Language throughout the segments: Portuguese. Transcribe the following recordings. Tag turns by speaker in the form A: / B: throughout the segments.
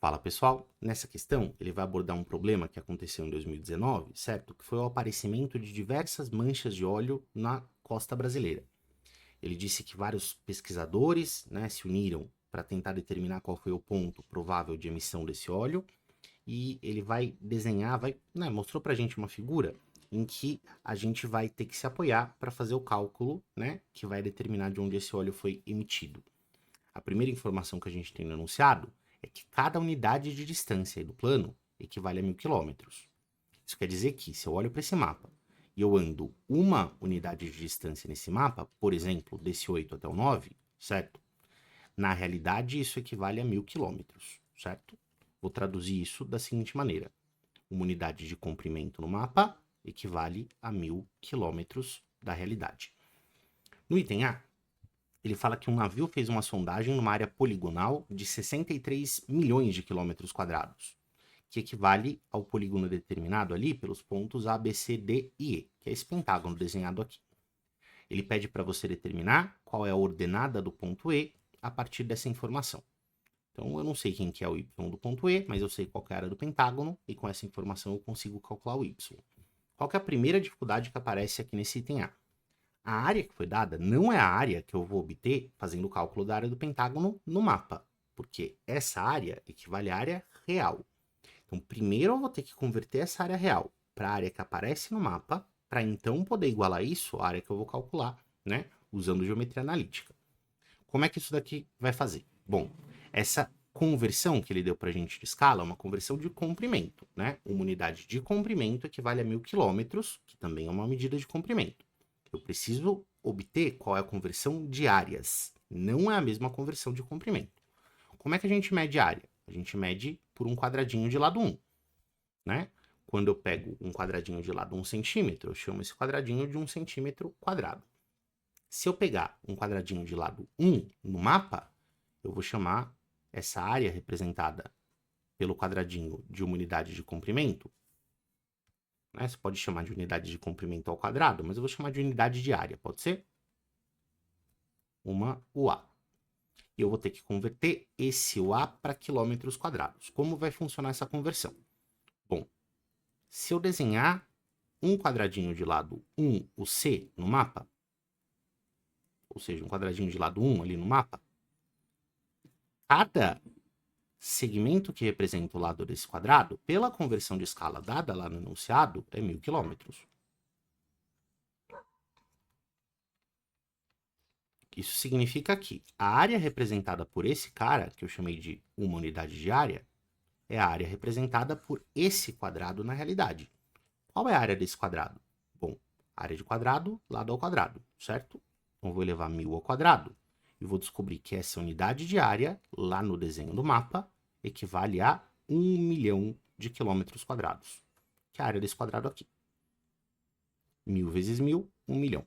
A: Fala pessoal, nessa questão ele vai abordar um problema que aconteceu em 2019, certo? Que foi o aparecimento de diversas manchas de óleo na costa brasileira. Ele disse que vários pesquisadores, se uniram para tentar determinar qual foi o ponto provável de emissão desse óleo e ele vai desenhar, mostrou para a gente uma figura em que a gente vai ter que se apoiar para fazer o cálculo, que vai determinar de onde esse óleo foi emitido. A primeira informação que a gente tem no enunciado é que cada unidade de distância do plano equivale a 1000 quilômetros. Isso quer dizer que, se eu olho para esse mapa e eu ando uma unidade de distância nesse mapa, por exemplo, desse 8 até o 9, certo? Na realidade, isso equivale a 1000 quilômetros, certo? Vou traduzir isso da seguinte maneira. Uma unidade de comprimento no mapa equivale a 1000 quilômetros da realidade. No item A, ele fala que um navio fez uma sondagem numa área poligonal de 63 milhões de quilômetros quadrados, que equivale ao polígono determinado ali pelos pontos A, B, C, D e E, que é esse pentágono desenhado aqui. Ele pede para você determinar qual é a ordenada do ponto E a partir dessa informação. Então, eu não sei quem que é o Y do ponto E, mas eu sei qual é a área do pentágono, e com essa informação eu consigo calcular o Y. Qual que é a primeira dificuldade que aparece aqui nesse item A? A área que foi dada não é a área que eu vou obter fazendo o cálculo da área do pentágono no mapa, porque essa área equivale à área real. Então, primeiro eu vou ter que converter essa área real para a área que aparece no mapa, para então poder igualar isso à área que eu vou calcular, usando geometria analítica. Como é que isso daqui vai fazer? Bom, essa conversão que ele deu para a gente de escala é uma conversão de comprimento, Uma unidade de comprimento equivale a 1000 quilômetros, que também é uma medida de comprimento. Eu preciso obter qual é a conversão de áreas. Não é a mesma conversão de comprimento. Como é que a gente mede área? A gente mede por um quadradinho de lado 1, Quando eu pego um quadradinho de lado 1 centímetro, eu chamo esse quadradinho de 1 centímetro quadrado. Se eu pegar um quadradinho de lado 1 no mapa, eu vou chamar essa área representada pelo quadradinho de uma unidade de comprimento. Você pode chamar de unidade de comprimento ao quadrado, mas eu vou chamar de unidade de área, pode ser? Uma UA. E eu vou ter que converter esse UA para quilômetros quadrados. Como vai funcionar essa conversão? Bom, se eu desenhar um quadradinho de lado 1, o C, no mapa, ou seja, um quadradinho de lado 1 ali no mapa, cada segmento que representa o lado desse quadrado, pela conversão de escala dada lá no enunciado, é 1000 quilômetros. Isso significa que a área representada por esse cara, que eu chamei de uma unidade de área, é a área representada por esse quadrado na realidade. Qual é a área desse quadrado? Bom, área de quadrado, lado ao quadrado, certo? Então, eu vou elevar 1000 ao quadrado e vou descobrir que essa unidade de área, lá no desenho do mapa, equivale a 1 milhão de quilômetros quadrados, que é a área desse quadrado aqui. 1000 vezes 1000, 1 milhão.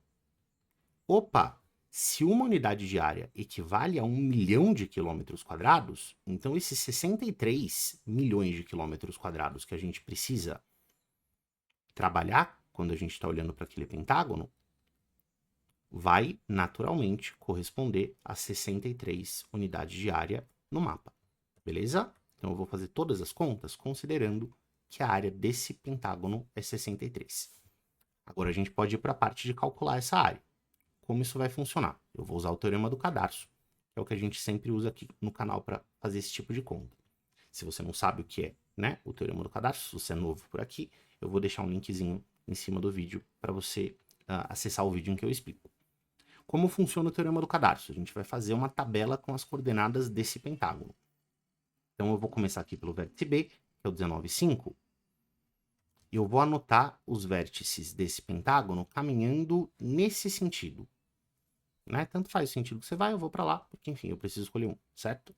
A: Opa! Se uma unidade de área equivale a 1 milhão de quilômetros quadrados, então esses 63 milhões de quilômetros quadrados que a gente precisa trabalhar quando a gente está olhando para aquele pentágono, vai naturalmente corresponder a 63 unidades de área no mapa, beleza? Então eu vou fazer todas as contas considerando que a área desse pentágono é 63. Agora a gente pode ir para a parte de calcular essa área. Como isso vai funcionar? Eu vou usar o teorema do cadarço, que é o que a gente sempre usa aqui no canal para fazer esse tipo de conta. Se você não sabe o que é, o teorema do cadarço, se você é novo por aqui, eu vou deixar um linkzinho em cima do vídeo para você acessar o vídeo em que eu explico. Como funciona o teorema do cadarço? A gente vai fazer uma tabela com as coordenadas desse pentágono. Então eu vou começar aqui pelo vértice B, que é o 19,5, e eu vou anotar os vértices desse pentágono caminhando nesse sentido. Tanto faz o sentido que você vai, eu vou para lá, porque enfim, eu preciso escolher um, certo?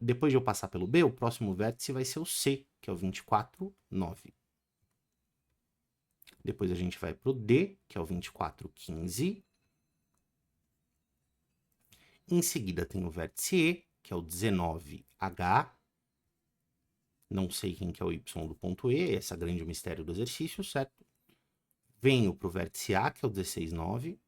A: Depois de eu passar pelo B, o próximo vértice vai ser o C, que é o 24,9. Depois a gente vai para o D, que é o 24,15. Em seguida tem o vértice E, que é o 19H. Não sei quem que é o Y do ponto E, esse é o grande mistério do exercício, certo? Venho para o vértice A, que é o 16,9.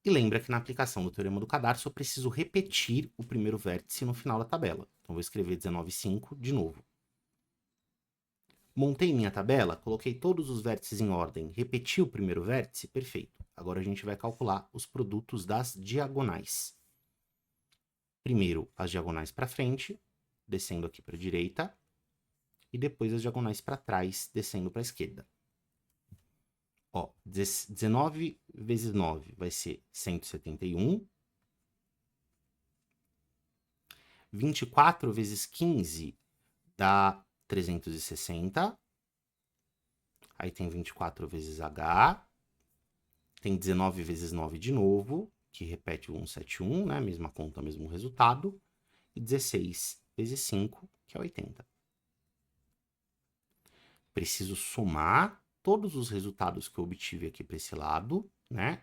A: E lembra que na aplicação do Teorema do Cadarço eu preciso repetir o primeiro vértice no final da tabela. Então, vou escrever 19,5 de novo. Montei minha tabela, coloquei todos os vértices em ordem, repeti o primeiro vértice, perfeito. Agora a gente vai calcular os produtos das diagonais. Primeiro, as diagonais para frente, descendo aqui para a direita, e depois as diagonais para trás, descendo para a esquerda. Ó, 19 vezes 9 vai ser 171. 24 vezes 15 dá 360. Aí tem 24 vezes H. Tem 19 vezes 9 de novo, que repete o 171, né? Mesma conta, mesmo resultado. E 16 vezes 5, que é 80. Preciso somar todos os resultados que eu obtive aqui para esse lado, né?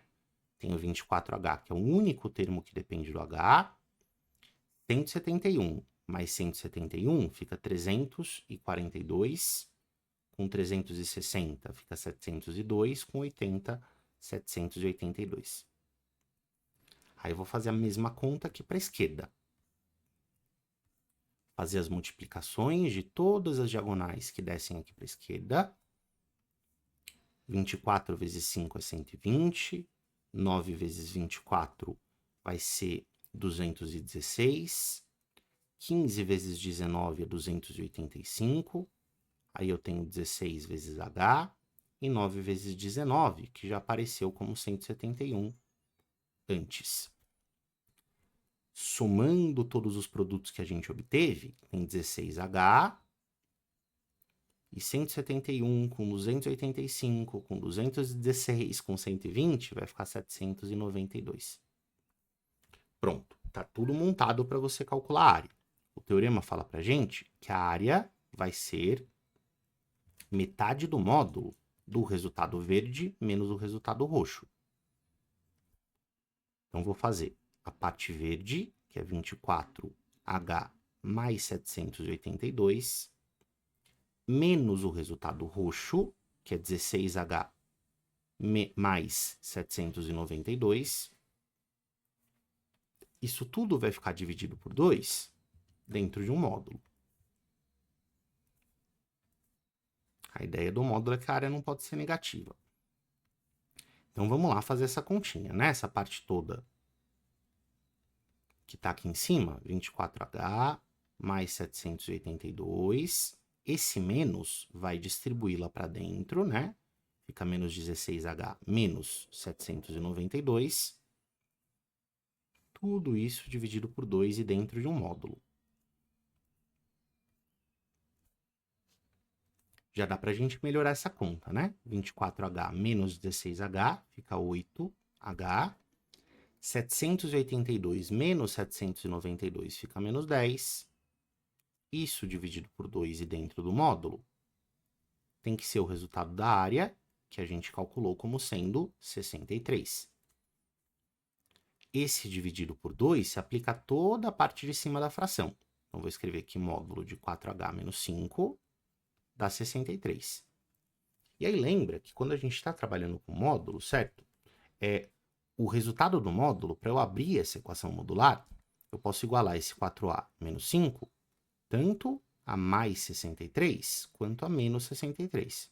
A: Tenho 24H, que é o único termo que depende do H. 171 mais 171 fica 342. Com 360 fica 702. Com 80, 782. Aí eu vou fazer a mesma conta aqui para a esquerda. Fazer as multiplicações de todas as diagonais que descem aqui para a esquerda. 24 vezes 5 é 120. 9 vezes 24 vai ser 216. 15 vezes 19 é 285. Aí eu tenho 16 vezes H. E 9 vezes 19, que já apareceu como 171 antes. Somando todos os produtos que a gente obteve, tem 16H e 171 com 285, com 216, com 120, vai ficar 792. Pronto, tá tudo montado para você calcular a área. O teorema fala pra gente que a área vai ser metade do módulo do resultado verde menos o resultado roxo. Então, vou fazer a parte verde, que é 24H mais 782, menos o resultado roxo, que é 16H mais 792. Isso tudo vai ficar dividido por 2 dentro de um módulo. A ideia do módulo é que a área não pode ser negativa. Então, vamos lá fazer essa continha, né? Essa parte toda que está aqui em cima, 24H mais 782. Esse menos vai distribuí-la para dentro, né? Fica menos 16H menos 792. Tudo isso dividido por 2 e dentro de um módulo. Já dá para a gente melhorar essa conta, né? 24H menos 16H fica 8H. 782 menos 792 fica menos 10. Isso dividido por 2 e dentro do módulo tem que ser o resultado da área, que a gente calculou como sendo 63. Esse dividido por 2 se aplica a toda a parte de cima da fração. Então, vou escrever aqui módulo de 4H menos 5 dá 63. E aí lembra que quando a gente está trabalhando com módulo, certo? O resultado do módulo, para eu abrir essa equação modular, eu posso igualar esse 4A menos 5, tanto a mais 63 quanto a menos 63.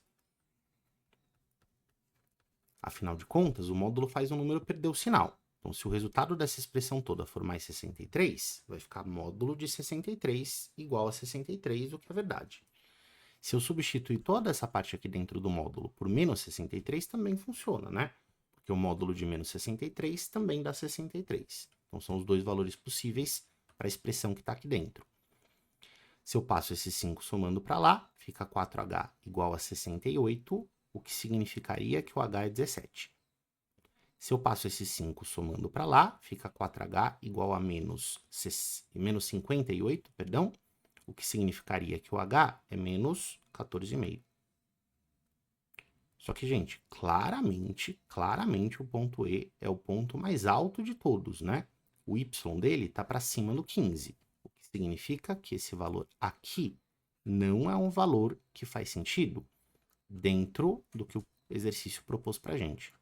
A: Afinal de contas, o módulo faz um número perder o sinal. Então, se o resultado dessa expressão toda for mais 63, vai ficar módulo de 63 igual a 63, o que é verdade. Se eu substituir toda essa parte aqui dentro do módulo por menos 63, também funciona, né? Porque o módulo de menos 63 também dá 63. Então, são os dois valores possíveis para a expressão que está aqui dentro. Se eu passo esse 5 somando para lá, fica 4H igual a 68, o que significaria que o H é 17. Se eu passo esse 5 somando para lá, fica 4H igual a menos 58, perdão, o que significaria que o H é menos 14,5. Só que, gente, claramente o ponto E é o ponto mais alto de todos, né? O Y dele está para cima do 15, o que significa que esse valor aqui não é um valor que faz sentido dentro do que o exercício propôs para a gente.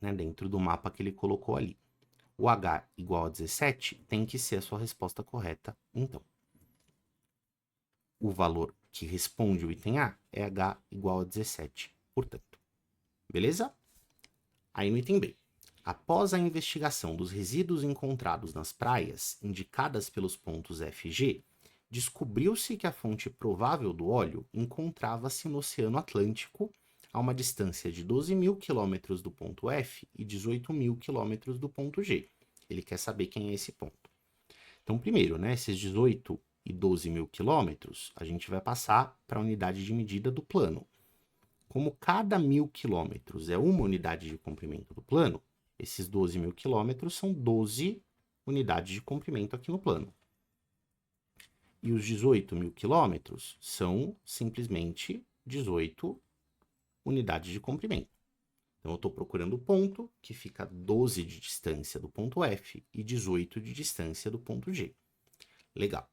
A: né, dentro do mapa que ele colocou ali. O H igual a 17 tem que ser a sua resposta correta, então. O valor que responde o item A é H igual a 17, portanto. Beleza? Aí no item B. Após a investigação dos resíduos encontrados nas praias, indicadas pelos pontos F e G, descobriu-se que a fonte provável do óleo encontrava-se no Oceano Atlântico, a uma distância de 12.000 quilômetros do ponto F e 18.000 quilômetros do ponto G. Ele quer saber quem é esse ponto. Então, primeiro, né, esses 18 e 12.000 quilômetros, a gente vai passar para a unidade de medida do plano. Como cada 1.000 quilômetros é uma unidade de comprimento do plano, esses 12.000 quilômetros são 12 unidades de comprimento aqui no plano. E os 18.000 quilômetros são simplesmente 18 unidades de comprimento. Então, eu estou procurando o ponto que fica 12 de distância do ponto F e 18 de distância do ponto G. Legal.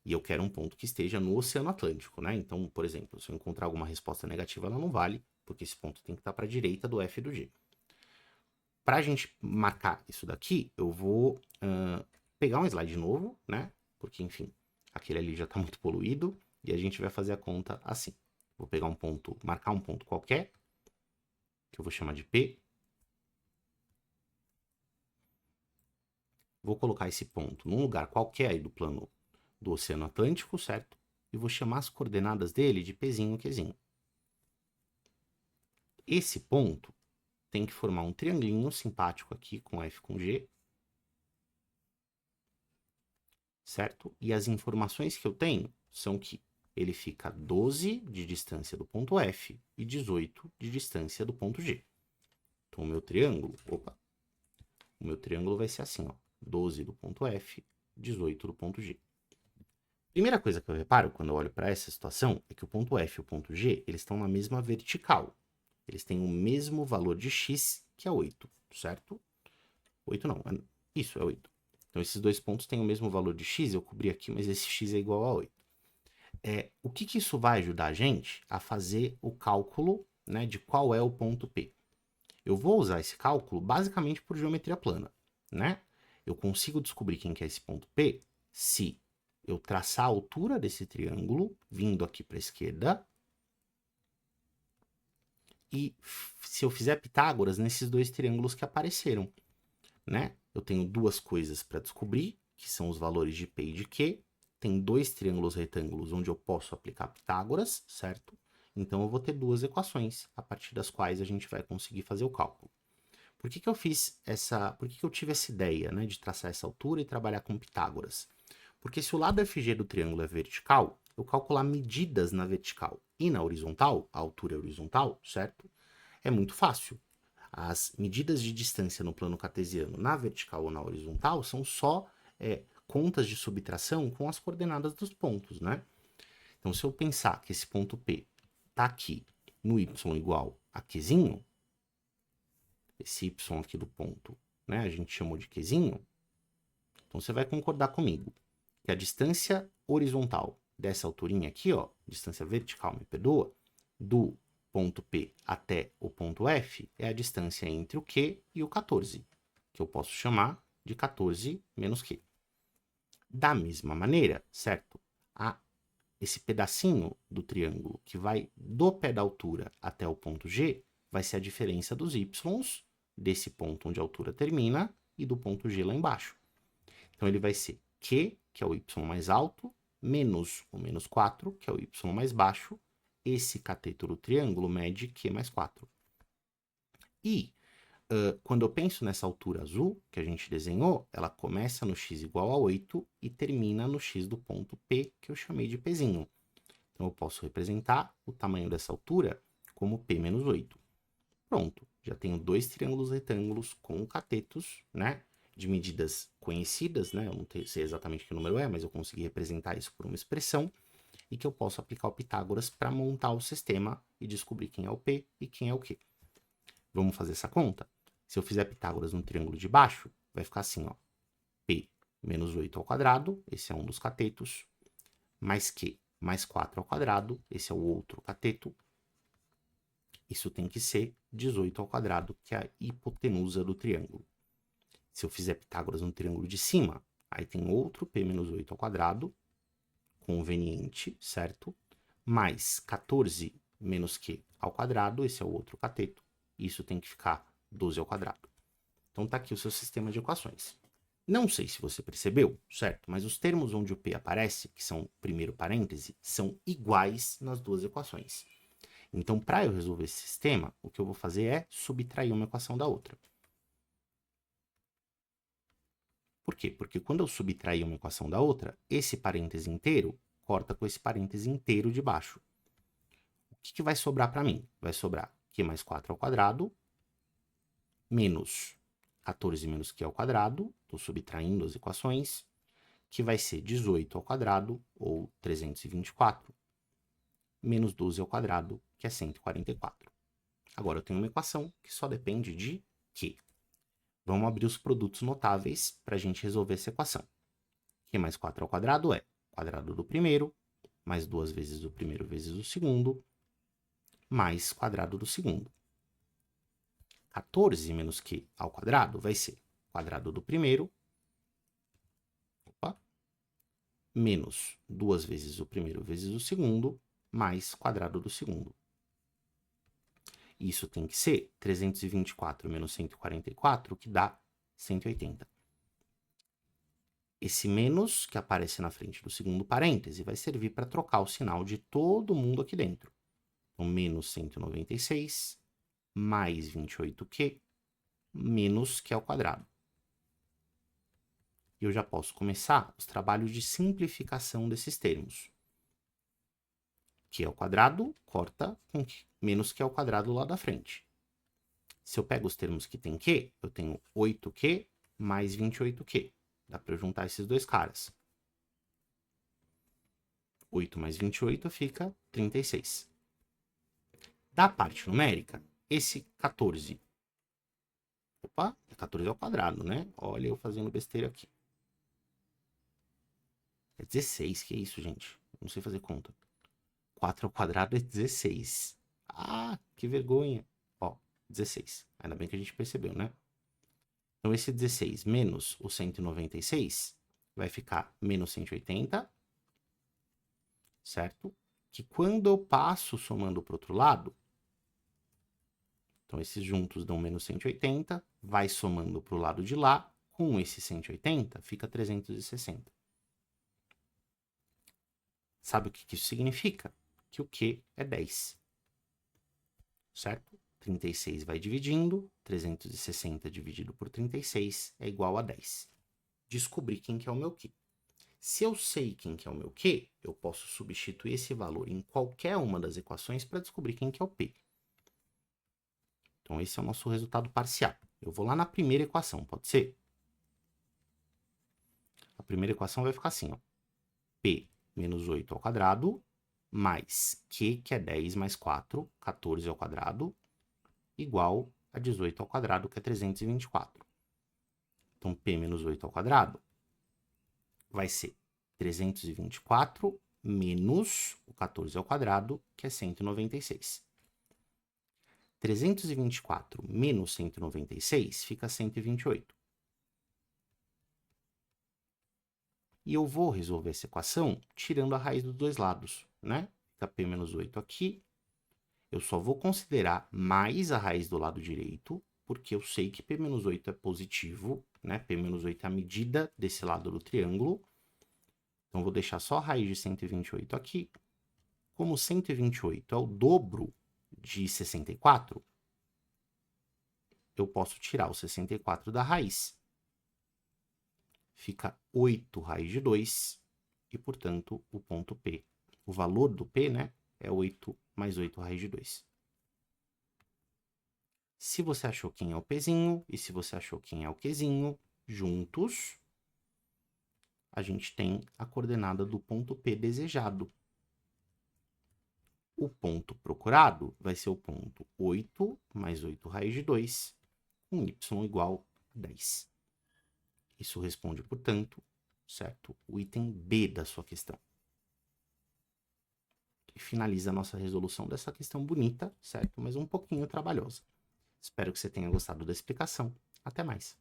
A: E eu quero um ponto que esteja no Oceano Atlântico, né? Então, por exemplo, se eu encontrar alguma resposta negativa, ela não vale, porque esse ponto tem que estar para a direita do F e do G. Para a gente marcar isso daqui, eu vou pegar um slide novo, né? Porque, enfim, aquele ali já está muito poluído, e a gente vai fazer a conta assim. Vou pegar um ponto, marcar um ponto qualquer, que eu vou chamar de P. Vou colocar esse ponto num lugar qualquer aí do plano do Oceano Atlântico, certo? E vou chamar as coordenadas dele de Pzinho, Qzinho. Esse ponto tem que formar um triangulinho simpático aqui com F com G, certo? E as informações que eu tenho são que ele fica 12 de distância do ponto F e 18 de distância do ponto G. Então, o meu triângulo vai ser assim, ó, 12 do ponto F, 18 do ponto G. Primeira coisa que eu reparo quando eu olho para essa situação é que o ponto F e o ponto G, eles estão na mesma vertical. Eles têm o mesmo valor de x, que é 8, certo? 8 não, isso é 8. Então, esses dois pontos têm o mesmo valor de x, eu cobri aqui, mas esse x é igual a 8. O que isso vai ajudar a gente a fazer o cálculo, né, de qual é o ponto P? Eu vou usar esse cálculo basicamente por geometria plana, né? Eu consigo descobrir quem que é esse ponto P se eu traçar a altura desse triângulo, vindo aqui para a esquerda, e se eu fizer Pitágoras nesses dois triângulos que apareceram, né? Eu tenho duas coisas para descobrir, que são os valores de P e de Q. Tem dois triângulos retângulos onde eu posso aplicar Pitágoras, certo? Então, eu vou ter duas equações, a partir das quais a gente vai conseguir fazer o cálculo. Por que eu tive essa ideia, né, de traçar essa altura e trabalhar com Pitágoras? Porque se o lado FG do triângulo é vertical, eu calcular medidas na vertical e na horizontal, a altura é horizontal, certo? É muito fácil. As medidas de distância no plano cartesiano na vertical ou na horizontal são só contas de subtração com as coordenadas dos pontos, né? Então, se eu pensar que esse ponto P está aqui no y igual a Qzinho, esse y aqui do ponto, né, a gente chamou de Qzinho, então você vai concordar comigo que a distância horizontal dessa alturinha aqui, ó, distância vertical, me perdoa, do ponto P até o ponto F é a distância entre o Q e o 14, que eu posso chamar de 14 menos Q. Da mesma maneira, certo? Esse pedacinho do triângulo que vai do pé da altura até o ponto G vai ser a diferença dos y's desse ponto onde a altura termina e do ponto G lá embaixo. Então, ele vai ser Q, que é o y mais alto, menos o menos 4, que é o y mais baixo. Esse cateto do triângulo mede Q mais 4. E quando eu penso nessa altura azul que a gente desenhou, ela começa no x igual a 8 e termina no x do ponto P, que eu chamei de Pzinho. Então, eu posso representar o tamanho dessa altura como P menos 8. Pronto, já tenho dois triângulos retângulos com catetos, né? De medidas conhecidas, né? Eu não sei exatamente que número é, mas eu consegui representar isso por uma expressão e que eu posso aplicar o Pitágoras para montar o sistema e descobrir quem é o P e quem é o Q. Vamos fazer essa conta? Se eu fizer Pitágoras no triângulo de baixo, vai ficar assim, ó. P menos 8 ao quadrado, esse é um dos catetos, mais Q mais 4 ao quadrado, esse é o outro cateto, Isso tem que ser 18 ao quadrado, que é a hipotenusa do triângulo. Se eu fizer Pitágoras no triângulo de cima, aí tem outro p menos 8 ao quadrado, conveniente, certo? Mais 14 menos q ao quadrado, esse é o outro cateto. Isso tem que ficar 12 ao quadrado. Então tá aqui o seu sistema de equações. Não sei se você percebeu, certo? Mas os termos onde o p aparece, que são o primeiro parêntese, são iguais nas duas equações. Então, para eu resolver esse sistema, o que eu vou fazer é subtrair uma equação da outra. Por quê? Porque quando eu subtrair uma equação da outra, esse parêntese inteiro corta com esse parêntese inteiro de baixo. O que vai sobrar para mim? Vai sobrar q mais 4 ao quadrado, menos 14 menos q ao quadrado, estou subtraindo as equações, que vai ser 18 ao quadrado, ou 324, menos 12 ao quadrado, que é 144. Agora eu tenho uma equação que só depende de q. Vamos abrir os produtos notáveis para a gente resolver essa equação. Q mais 4 ao quadrado é quadrado do primeiro, mais 2 vezes o primeiro vezes o segundo, mais quadrado do segundo. 14 menos Q ao quadrado vai ser quadrado do primeiro, menos 2 vezes o primeiro vezes o segundo, mais quadrado do segundo. Isso tem que ser 324 menos 144, que dá 180. Esse menos que aparece na frente do segundo parêntese vai servir para trocar o sinal de todo mundo aqui dentro. Então, menos 196, mais 28Q, menos Q ao quadrado. E eu já posso começar os trabalhos de simplificação desses termos. Q ao quadrado corta com menos Q ao quadrado lá da frente. Se eu pego os termos que tem Q, eu tenho 8Q mais 28Q. Dá para eu juntar esses dois caras. 8 mais 28 fica 36. Da parte numérica, esse 14. Opa, 14 ao quadrado, né? Olha eu fazendo besteira aqui. É 16, que isso, gente? Não sei fazer conta. 4 ao quadrado é 16. Ah, que vergonha. Ó, 16. Ainda bem que a gente percebeu, né? Então, esse 16 menos o 196 vai ficar menos 180, certo? Que quando eu passo somando para o outro lado, então esses juntos dão menos 180, vai somando para o lado de lá, com esse 180 fica 360. Sabe o que isso significa? Que o Q é 10, certo? 36 vai dividindo, 360 dividido por 36 é igual a 10. Descobri quem que é o meu Q. Se eu sei quem que é o meu Q, eu posso substituir esse valor em qualquer uma das equações para descobrir quem que é o P. Então, esse é o nosso resultado parcial. Eu vou lá na primeira equação, pode ser? A primeira equação vai ficar assim, ó. P menos 8 ao quadrado, mais Q, que é 10 mais 4, 14 ao quadrado, igual a 18 ao quadrado, que é 324. Então, P menos 8 ao quadrado vai ser 324 menos o 14 ao quadrado, que é 196. 324 menos 196 fica 128. E eu vou resolver essa equação tirando a raiz dos dois lados, né? Fica P menos 8 aqui. Eu só vou considerar mais a raiz do lado direito, porque eu sei que P menos 8 é positivo, né? P menos 8 é a medida desse lado do triângulo. Então, vou deixar só a raiz de 128 aqui. Como 128 é o dobro de 64, eu posso tirar o 64 da raiz. Fica 8 raiz de 2, e, portanto, o ponto P, o valor do P, né, é 8 mais 8 raiz de 2. Se você achou quem é o Pzinho e se você achou quem é o Qzinho, juntos, a gente tem a coordenada do ponto P desejado. O ponto procurado vai ser o ponto 8 mais 8 raiz de 2, com y igual a 10. Isso responde, portanto, certo? O item B da sua questão. e finaliza a nossa resolução dessa questão bonita, certo? Mas um pouquinho trabalhosa. Espero que você tenha gostado da explicação. Até mais.